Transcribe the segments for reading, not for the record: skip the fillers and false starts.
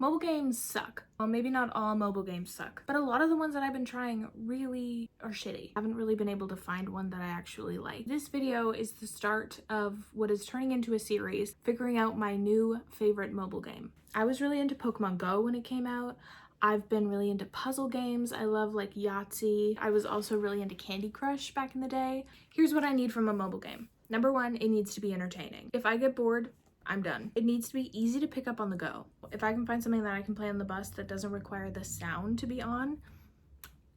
Mobile games suck. Well, maybe not all mobile games suck, but a lot of the ones that I've been trying really are shitty. I haven't really been able to find one that I actually like. This video is the start of what is turning into a series, figuring out my new favorite mobile game. I was really into Pokemon Go when it came out. I've been really into puzzle games. I love like Yahtzee. I was also really into Candy Crush back in the day. Here's what I need from a mobile game. Number one, it needs to be entertaining. If I get bored, I'm done. It needs to be easy to pick up on the go. If I can find something that I can play on the bus that doesn't require the sound to be on,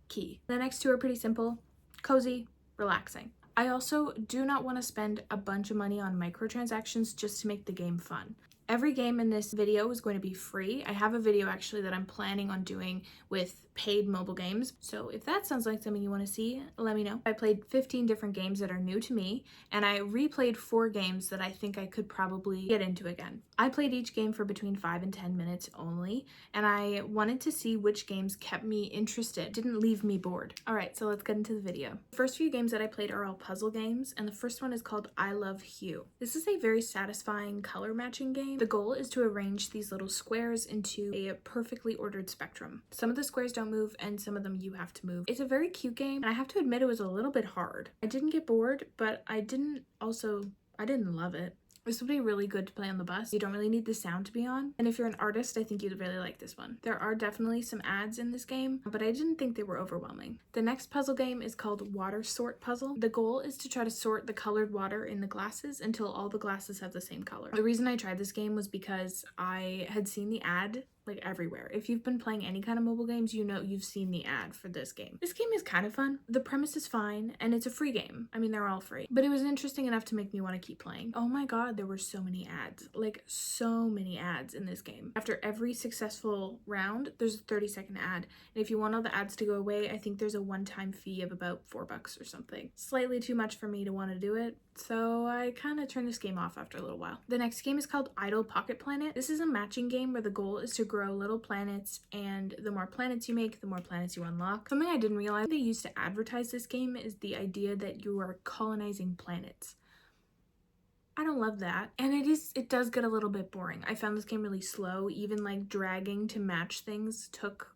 key. The next two are pretty simple, cozy, relaxing. I also do not want to spend a bunch of money on microtransactions just to make the game fun. Every game in this video is going to be free. I have a video actually that I'm planning on doing with paid mobile games. So if that sounds like something you want to see, let me know. I played 15 different games that are new to me, and I replayed 4 games that I think I could probably get into again. I played each game for between 5 and 10 minutes only, and I wanted to see which games kept me interested, didn't leave me bored. All right, so let's get into the video. The first few games that I played are all puzzle games, and the first one is called I Love Hue. This is a very satisfying color matching game. The goal is to arrange these little squares into a perfectly ordered spectrum. Some of the squares don't move and some of them you have to move. It's a very cute game, and I have to admit it was a little bit hard. I didn't get bored, but I didn't love it. This would be really good to play on the bus. You don't really need the sound to be on. And if you're an artist, I think you'd really like this one. There are definitely some ads in this game, but I didn't think they were overwhelming. The next puzzle game is called Water Sort Puzzle. The goal is to try to sort the colored water in the glasses until all the glasses have the same color. The reason I tried this game was because I had seen the ad like everywhere. If you've been playing any kind of mobile games, you know you've seen the ad for this game. This game is kind of fun. The premise is fine, and it's a free game. I mean, they're all free, but it was interesting enough to make me want to keep playing. Oh my god, there were so many ads. Like, so many ads in this game. After every successful round, there's a 30-second ad, and if you want all the ads to go away, I think there's a one-time fee of about $4 or something. Slightly too much for me to want to do it, so I kind of turned this game off after a little while. The next game is called Idle Pocket Planet. This is a matching game where the goal is to grow little planets, and the more planets you make, the more planets you unlock. Something I didn't realize they used to advertise this game is the idea that you are colonizing planets. I don't love that, and it does get a little bit boring. I found this game really slow. Even like dragging to match things took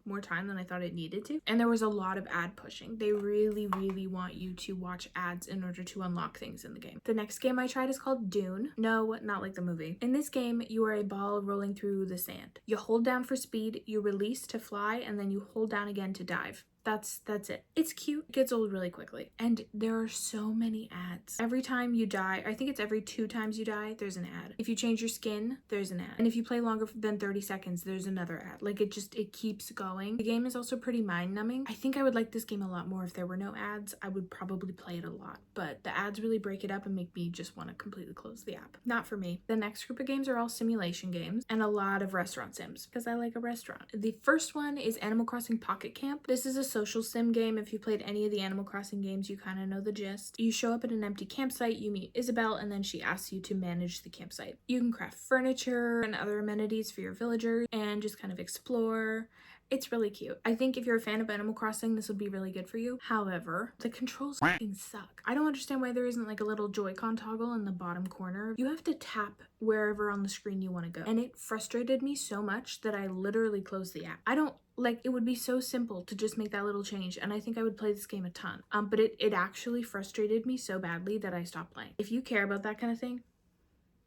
more time than I thought it needed to, and there was a lot of ad pushing. They really want you to watch ads in order to unlock things in the game. The next game I tried is called Dune. No, not like the movie. In this game, you are a ball rolling through the sand. You hold down for speed, you release to fly, and then you hold down again to dive. That's it. It's cute. It gets old really quickly. And there are so many ads. Every time you die, I think it's every 2 times you die, there's an ad. If you change your skin, there's an ad. And if you play longer than 30 seconds, there's another ad. Like, it keeps going. The game is also pretty mind-numbing. I think I would like this game a lot more if there were no ads. I would probably play it a lot. But the ads really break it up and make me just want to completely close the app. Not for me. The next group of games are all simulation games and a lot of restaurant sims because I like a restaurant. The first one is Animal Crossing Pocket Camp. This is a social sim game. If you played any of the Animal Crossing games, you kind of know the gist. You show up at an empty campsite, you meet Isabelle, and then she asks you to manage the campsite. You can craft furniture and other amenities for your villagers and just kind of explore. It's really cute. I think if you're a fan of Animal Crossing, this would be really good for you. However, the controls fucking suck. I don't understand why there isn't like a little Joy-Con toggle in the bottom corner. You have to tap wherever on the screen you want to go. And it frustrated me so much that I literally closed the app. It would be so simple to just make that little change, and I think I would play this game a ton. But it actually frustrated me so badly that I stopped playing. If you care about that kind of thing,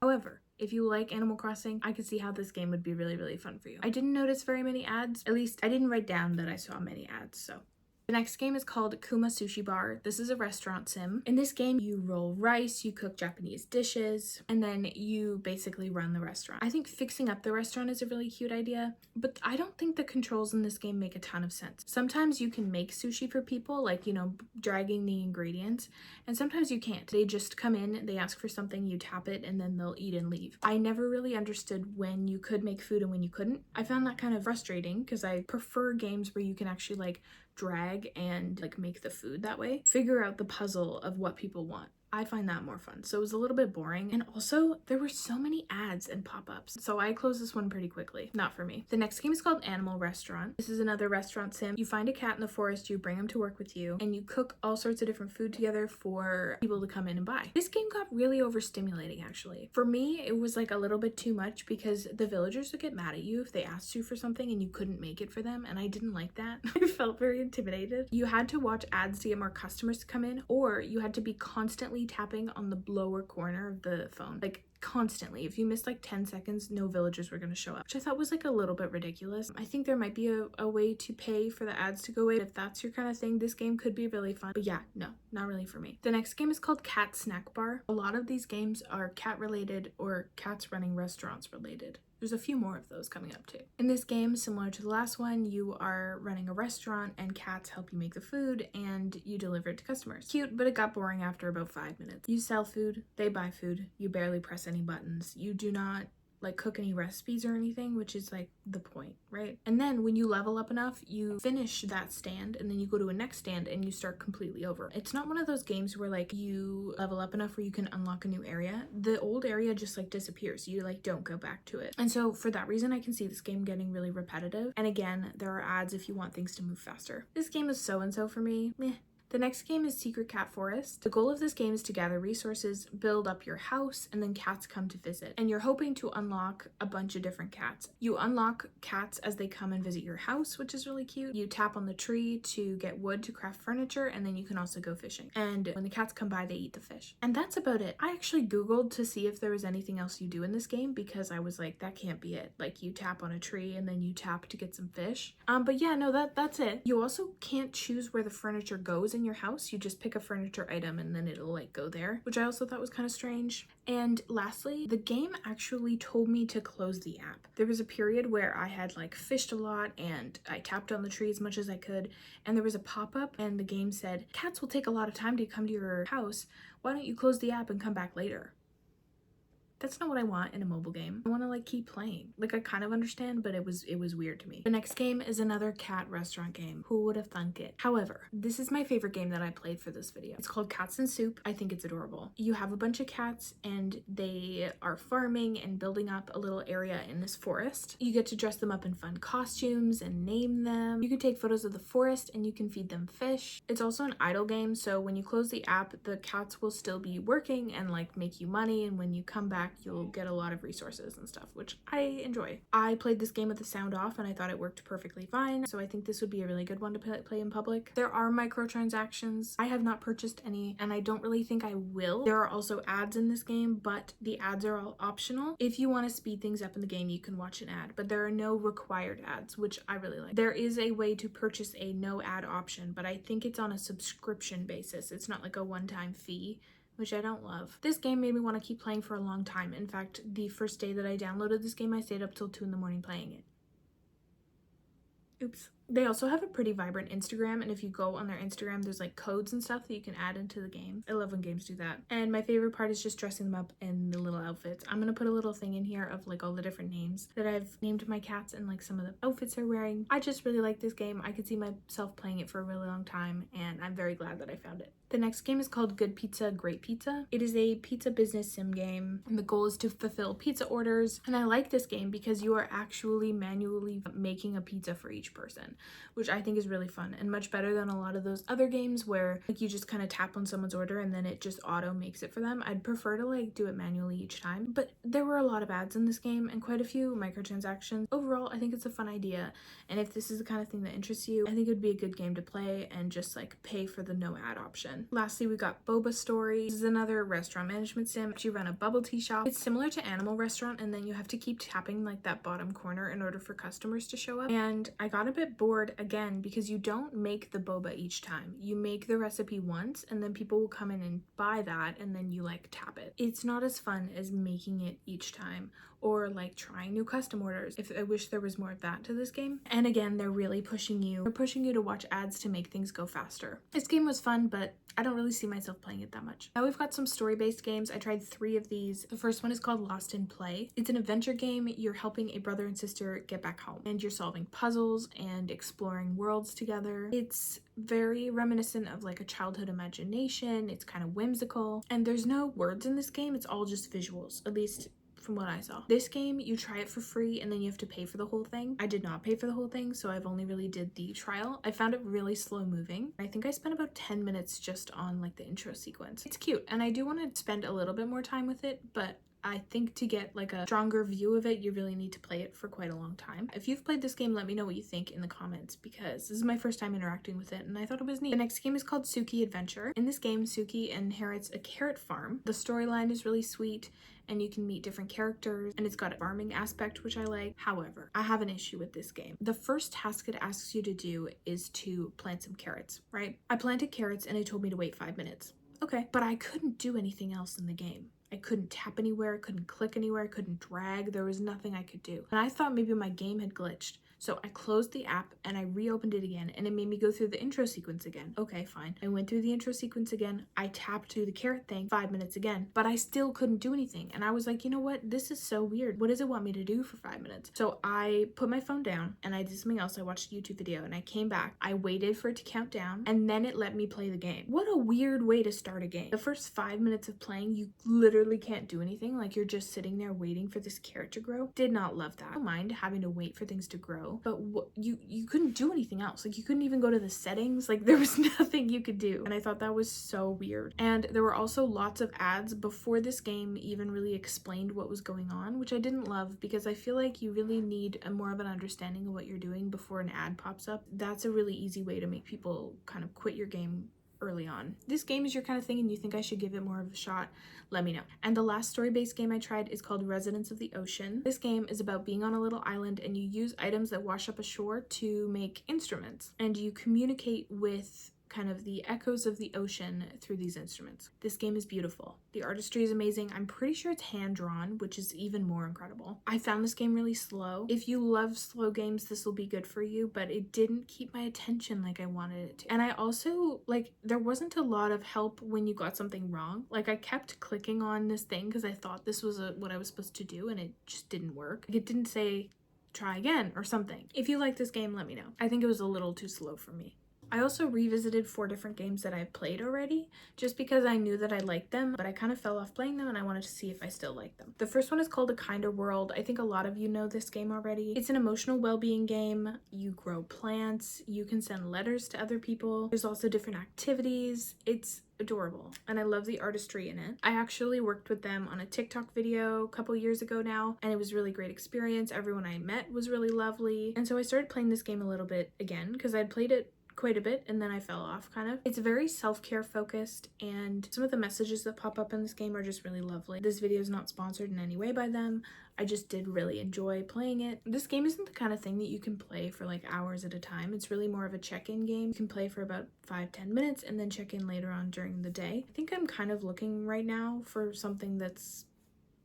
however, if you like Animal Crossing, I could see how this game would be really fun for you. I didn't notice very many ads. At least I didn't write down that I saw many ads, so. The next game is called Kuma Sushi Bar. This is a restaurant sim. In this game, you roll rice, you cook Japanese dishes, and then you basically run the restaurant. I think fixing up the restaurant is a really cute idea, but I don't think the controls in this game make a ton of sense. Sometimes you can make sushi for people, like, you know, dragging the ingredients, and sometimes you can't. They just come in, they ask for something, you tap it, and then they'll eat and leave. I never really understood when you could make food and when you couldn't. I found that kind of frustrating because I prefer games where you can actually like drag and like make the food that way. Figure out the puzzle of what people want. I find that more fun. So it was a little bit boring. And also there were so many ads and pop-ups. So I closed this one pretty quickly. Not for me. The next game is called Animal Restaurant. This is another restaurant sim. You find a cat in the forest, you bring him to work with you, and you cook all sorts of different food together for people to come in and buy. This game got really overstimulating actually. For me, it was like a little bit too much because the villagers would get mad at you if they asked you for something and you couldn't make it for them, and I didn't like that. I felt very intimidated. You had to watch ads to get more customers to come in, or you had to be constantly tapping on the lower corner of the phone, like constantly. If you missed like 10 seconds, no villagers were going to show up, which I thought was like a little bit ridiculous. I think there might be a way to pay for the ads to go away. If that's your kind of thing, this game could be really fun. But yeah, no, not really for me. The next game is called Cat Snack Bar. A lot of these games are cat related or cats running restaurants related. There's a few more of those coming up too. In this game, similar to the last one, you are running a restaurant and cats help you make the food and you deliver it to customers. Cute, but it got boring after about 5 minutes. You sell food, they buy food, you barely press any buttons. You do not like cook any recipes or anything, which is like the point, right? And then when you level up enough, you finish that stand and then you go to a next stand and you start completely over. It's not one of those games where like you level up enough where you can unlock a new area. The old area just like disappears. You like don't go back to it. And so for that reason, I can see this game getting really repetitive. And again, there are ads if you want things to move faster. This game is so-and-so for me. Meh. The next game is Secret Cat Forest. The goal of this game is to gather resources, build up your house, and then cats come to visit. And you're hoping to unlock a bunch of different cats. You unlock cats as they come and visit your house, which is really cute. You tap on the tree to get wood to craft furniture, and then you can also go fishing. And when the cats come by, they eat the fish. And that's about it. I actually Googled to see if there was anything else you do in this game because I was like, that can't be it. Like you tap on a tree and then you tap to get some fish. But yeah, no, that's it. You also can't choose where the furniture goes in your house. You just pick a furniture item and then it'll like go there, which I also thought was kind of strange. And lastly, the game actually told me to close the app. There was a period where I had like fished a lot and I tapped on the tree as much as I could, and there was a pop-up and the game said, cats will take a lot of time to come to your house. Why don't you close the app and come back later? That's not what I want in a mobile game. I want to like keep playing. Like I kind of understand, but it was weird to me. The next game is another cat restaurant game. Who would have thunk it? However, this is my favorite game that I played for this video. It's called Cats and Soup. I think it's adorable. You have a bunch of cats and they are farming and building up a little area in this forest. You get to dress them up in fun costumes and name them. You can take photos of the forest and you can feed them fish. It's also an idle game, so when you close the app, the cats will still be working and like make you money, and when you come back, you'll get a lot of resources and stuff, which I enjoy. I played this game with the sound off and I thought it worked perfectly fine, so I think this would be a really good one to play in public. There are microtransactions. I have not purchased any and I don't really think I will. There are also ads in this game, but the ads are all optional. If you want to speed things up in the game, you can watch an ad, but there are no required ads, which I really like. There is a way to purchase a no ad option, but I think it's on a subscription basis. It's not like a one-time fee, which I don't love. This game made me want to keep playing for a long time. In fact, the first day that I downloaded this game, I stayed up till 2 in the morning playing it. Oops. They also have a pretty vibrant Instagram, and if you go on their Instagram, there's like codes and stuff that you can add into the game. I love when games do that. And my favorite part is just dressing them up in the little outfits. I'm gonna put a little thing in here of like all the different names that I've named my cats and like some of the outfits they're wearing. I just really like this game. I could see myself playing it for a really long time, and I'm very glad that I found it. The next game is called Good Pizza, Great Pizza. It is a pizza business sim game, and the goal is to fulfill pizza orders. And I like this game because you are actually manually making a pizza for each person, which I think is really fun and much better than a lot of those other games where like you just kind of tap on someone's order and then it just auto makes it for them. I'd prefer to like do it manually each time, but there were a lot of ads in this game and quite a few microtransactions. Overall, I think it's a fun idea, and if this is the kind of thing that interests you, I think it would be a good game to play and just like pay for the no ad option. Lastly, we got Boba Story. This is another restaurant management sim. You run a bubble tea shop. It's similar to Animal Restaurant, and then you have to keep tapping like that bottom corner in order for customers to show up. And I got a bit bored again because you don't make the boba each time. You make the recipe once and then people will come in and buy that and then you like tap it. It's not as fun as making it each time. or like trying new custom orders. If I wish there was more of that to this game. And again, they're really pushing you. They're pushing you to watch ads to make things go faster. This game was fun, but I don't really see myself playing it that much. Now we've got some story-based games. I tried 3 of these. The first one is called Lost in Play. It's an adventure game. You're helping a brother and sister get back home, and you're solving puzzles and exploring worlds together. It's very reminiscent of like a childhood imagination. It's kind of whimsical, and there's no words in this game. It's all just visuals, at least from what I saw. This game, you try it for free and then you have to pay for the whole thing. I did not pay for the whole thing, so I've only really did the trial. I found it really slow moving. I think I spent about 10 minutes just on like the intro sequence. It's cute, and I do want to spend a little bit more time with it, but I think to get like a stronger view of it, you really need to play it for quite a long time. If you've played this game, let me know what you think in the comments, because this is my first time interacting with it and I thought it was neat. The next game is called Tsuki Adventure. In this game, Tsuki inherits a carrot farm. The storyline is really sweet and you can meet different characters, and it's got a farming aspect, which I like. However, I have an issue with this game. The first task it asks you to do is to plant some carrots, right? I planted carrots and it told me to wait 5 minutes. Okay, but I couldn't do anything else in the game. I couldn't tap anywhere, I couldn't click anywhere, I couldn't drag, there was nothing I could do. And I thought maybe my game had glitched. So I closed the app and I reopened it again, and it made me go through the intro sequence again. Okay, fine. I went through the intro sequence again. I tapped through the carrot thing 5 minutes again, but I still couldn't do anything. And I was like, you know what? This is so weird. What does it want me to do for 5 minutes? So I put my phone down and I did something else. I watched a YouTube video and I came back. I waited for it to count down and then it let me play the game. What a weird way to start a game. The first 5 minutes of playing, you literally can't do anything. Like, you're just sitting there waiting for this carrot to grow. Did not love that. I don't mind having to wait for things to grow, but you couldn't do anything else. Like, you couldn't even go to the settings. Like, there was nothing you could do, and I thought that was so weird. And there were also lots of ads before this game even really explained what was going on, which I didn't love, because I feel like you really need more of an understanding of what you're doing before an ad pops up. That's a really easy way to make people kind of quit your game early on. This game is your kind of thing and you think I should give it more of a shot, let me know. And the last story-based game I tried is called Residents of the Ocean. This game is about being on a little island and you use items that wash up ashore to make instruments, and you communicate with kind of the echoes of the ocean through these instruments. This game is beautiful. The artistry is amazing. I'm pretty sure it's hand-drawn, which is even more incredible. I found this game really slow. If you love slow games, this will be good for you, but it didn't keep my attention like I wanted it to. And I also, like, there wasn't a lot of help when you got something wrong. Like, I kept clicking on this thing because I thought this was what I was supposed to do, and it just didn't work. Like, it didn't say try again or something. If you like this game, let me know. I think it was a little too slow for me. I also revisited 4 different games that I've played already, just because I knew that I liked them, but I kind of fell off playing them and I wanted to see if I still like them. The first one is called A Kinder World. I think a lot of you know this game already. It's an emotional well-being game. You grow plants, you can send letters to other people. There's also different activities. It's adorable, and I love the artistry in it. I actually worked with them on a TikTok video a couple years ago now, and it was a really great experience. Everyone I met was really lovely, and so I started playing this game a little bit again because I'd played it quite a bit and then I fell off kind of. It's very self-care focused, and some of the messages that pop up in this game are just really lovely. This video is not sponsored in any way by them. I just did really enjoy playing it. This game isn't the kind of thing that you can play for like hours at a time. It's really more of a check-in game. You can play for about 5-10 minutes and then check in later on during the day. I think I'm kind of looking right now for something that's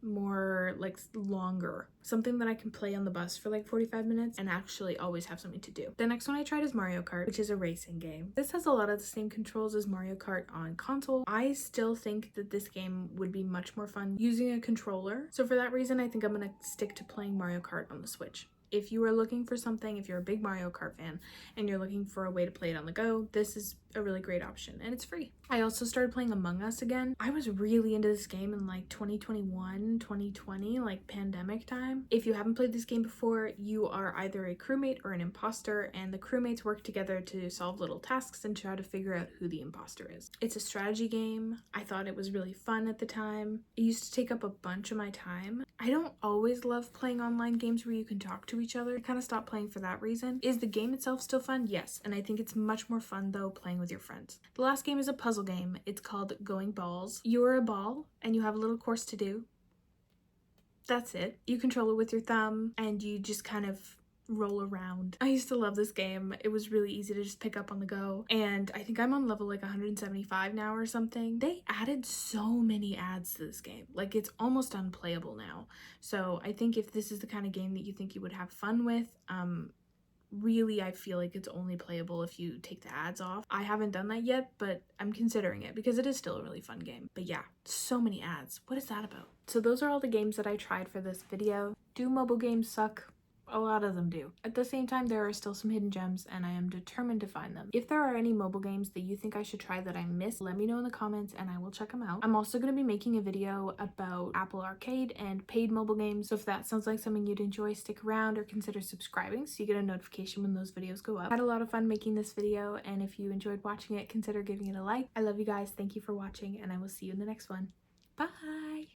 more like longer, something that I can play on the bus for like 45 minutes and actually always have something to do. The next one I tried is Mario Kart, which is a racing game. This has a lot of the same controls as Mario Kart on console. I still think that this game would be much more fun using a controller, so for that reason I think I'm gonna stick to playing Mario Kart on the Switch. If you are looking for something, if you're a big Mario Kart fan and you're looking for a way to play it on the go, this is a really great option, and it's free. I also started playing Among Us again. I was really into this game in like 2021, 2020, like pandemic time. If you haven't played this game before, you are either a crewmate or an imposter, and the crewmates work together to solve little tasks and try to figure out who the imposter is. It's a strategy game. I thought it was really fun at the time. It used to take up a bunch of my time. I don't always love playing online games where you can talk to each other. I kind of stopped playing for that reason. Is the game itself still fun? Yes, and I think it's much more fun though playing with your friends. The last game is a puzzle game. It's called Going Balls. You're a ball and you have a little course to do. That's it. You control it with your thumb and you just kind of roll around. I used to love this game. It was really easy to just pick up on the go, and I think I'm on level like 175 now or something. They added so many ads to this game. Like, it's almost unplayable now. So I think if this is the kind of game that you think you would have fun with, really, I feel like it's only playable if you take the ads off. I haven't done that yet, but I'm considering it because it is still a really fun game. But yeah, so many ads. What is that about? So those are all the games that I tried for this video. Do mobile games suck? A lot of them do. At the same time, there are still some hidden gems, and I am determined to find them. If there are any mobile games that you think I should try that I missed, let me know in the comments and I will check them out. I'm also going to be making a video about Apple Arcade and paid mobile games, so if that sounds like something you'd enjoy, stick around or consider subscribing so you get a notification when those videos go up. I had a lot of fun making this video, and if you enjoyed watching it, consider giving it a like. I love you guys. Thank you for watching, and I will see you in the next one. Bye!